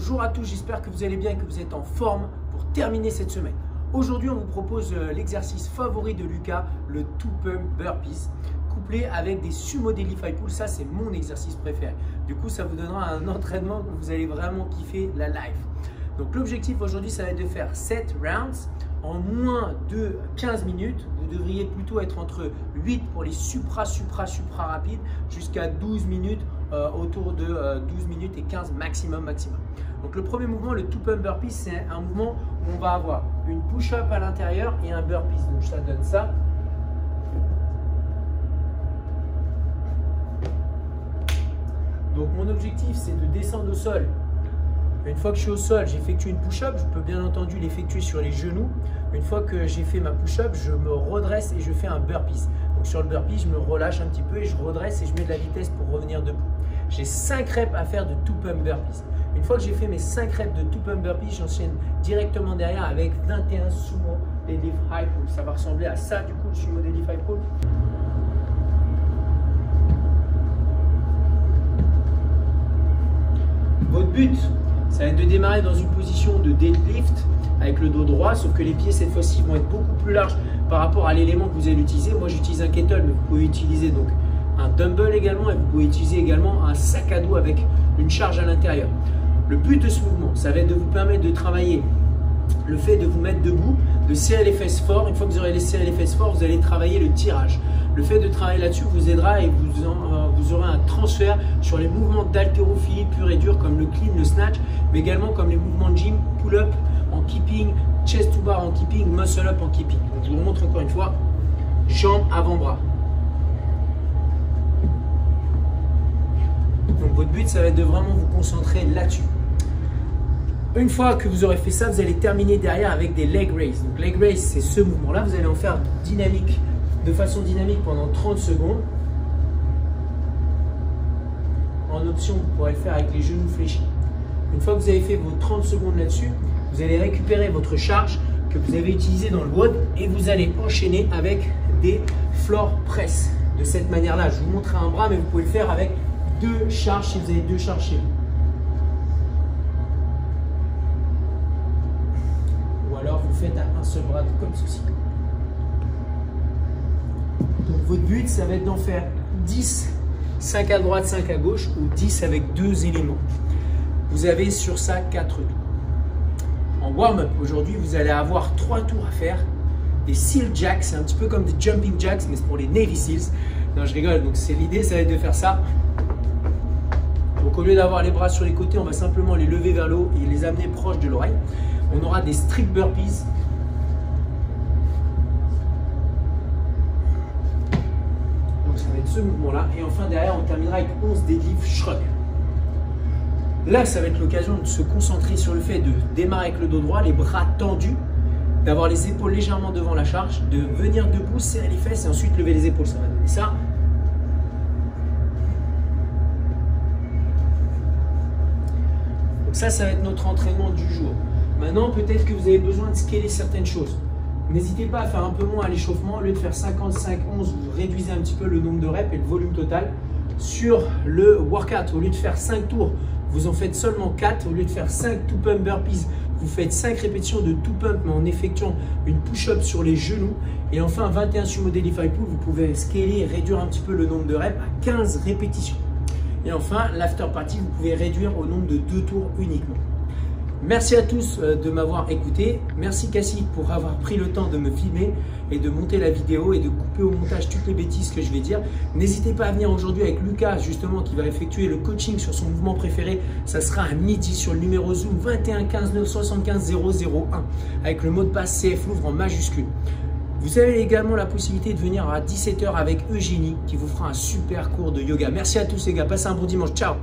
Bonjour à tous, j'espère que vous allez bien et que vous êtes en forme pour terminer cette semaine. Aujourd'hui, on vous propose l'exercice favori de Lucas, le two pump burpees, couplé avec des sumo deadlift pull. Ça, c'est mon exercice préféré. Du coup, ça vous donnera un entraînement où vous allez vraiment kiffer la life. Donc, l'objectif aujourd'hui, ça va être de faire 7 rounds en moins de 15 minutes. Vous devriez plutôt être entre 8 pour les supra rapides jusqu'à 12 minutes, autour de 12 minutes et 15 maximum. Donc le premier mouvement, le two pump burpees, c'est un mouvement où on va avoir une push-up à l'intérieur et un burpees. Donc ça donne ça. Donc mon objectif, c'est de descendre au sol. Une fois que je suis au sol, j'effectue une push-up. Je peux bien entendu l'effectuer sur les genoux. Une fois que j'ai fait ma push-up, je me redresse et je fais un burpees. Donc sur le burpees, je me relâche un petit peu et je redresse et je mets de la vitesse pour revenir debout. J'ai 5 reps à faire de two pump burpees. Une fois que j'ai fait mes 5 reps de two pump burpees, j'enchaîne directement derrière avec 21 sumo deadlift high pull. Ça va ressembler à ça du coup, le sumo deadlift high pull. Votre but, ça va être de démarrer dans une position de deadlift avec le dos droit, sauf que les pieds cette fois-ci vont être beaucoup plus larges par rapport à l'élément que vous allez utiliser. Moi j'utilise un kettle, mais vous pouvez utiliser donc un dumbbell également et vous pouvez utiliser également un sac à dos avec une charge à l'intérieur. Le but de ce mouvement, ça va être de vous permettre de travailler le fait de vous mettre debout, de serrer les fesses fort. Une fois que vous aurez serré les fesses fort, vous allez travailler le tirage. Le fait de travailler là-dessus vous aidera et vous aurez un transfert sur les mouvements d'haltérophilie pure et dure comme le clean, le snatch, mais également comme les mouvements de gym, pull-up en keeping, chest to bar en keeping, muscle up en keeping. Donc, je vous remontre encore une fois, jambes, avant-bras. Donc votre but, ça va être de vraiment vous concentrer là-dessus. Une fois que vous aurez fait ça, vous allez terminer derrière avec des leg raises. Donc leg raise, c'est ce mouvement-là. Vous allez en faire de façon dynamique pendant 30 secondes. En option, vous pourrez le faire avec les genoux fléchis. Une fois que vous avez fait vos 30 secondes là-dessus, vous allez récupérer votre charge que vous avez utilisée dans le WOD et vous allez enchaîner avec des floor press. De cette manière-là, je vous montrerai un bras, mais vous pouvez le faire avec 2 charges si vous avez 2 charges chez vous. Ou alors vous faites à un seul bras comme ceci. Donc votre but, ça va être d'en faire 10, 5 à droite, 5 à gauche ou 10 avec 2 éléments. Vous avez sur ça 4 tours. En warm-up, aujourd'hui, vous allez avoir 3 tours à faire. Des seal jacks, c'est un petit peu comme des jumping jacks, mais c'est pour les Navy Seals. Non, je rigole, donc c'est l'idée, ça va être de faire ça. Donc au lieu d'avoir les bras sur les côtés, on va simplement les lever vers le haut et les amener proche de l'oreille. On aura des strict burpees. Donc ça va être ce mouvement-là. Et enfin derrière, on terminera avec 11 deadlift shrug. Là, ça va être l'occasion de se concentrer sur le fait de démarrer avec le dos droit, les bras tendus, d'avoir les épaules légèrement devant la charge, de venir debout, serrer les fesses et ensuite lever les épaules. Ça va donner ça. Donc ça va être notre entraînement du jour. Maintenant, peut-être que vous avez besoin de scaler certaines choses. N'hésitez pas à faire un peu moins à l'échauffement. Au lieu de faire 55, 11, vous réduisez un petit peu le nombre de reps et le volume total. Sur le workout, au lieu de faire 5 tours, vous en faites seulement 4. Au lieu de faire 5 two pump burpees, vous faites 5 répétitions de two pump, mais en effectuant une push-up sur les genoux. Et enfin, 21 sumo deadlift high pull, vous pouvez scaler et réduire un petit peu le nombre de reps à 15 répétitions. Et enfin, l'after party, vous pouvez réduire au nombre de 2 tours uniquement. Merci à tous de m'avoir écouté. Merci Cassie pour avoir pris le temps de me filmer et de monter la vidéo et de couper au montage toutes les bêtises que je vais dire. N'hésitez pas à venir aujourd'hui avec Lucas justement qui va effectuer le coaching sur son mouvement préféré. Ça sera à midi sur le numéro Zoom 21 15 9 75 001 avec le mot de passe CF Louvre en majuscule. Vous avez également la possibilité de venir à 17 h avec Eugénie qui vous fera un super cours de yoga. Merci à tous les gars, passez un bon dimanche, ciao.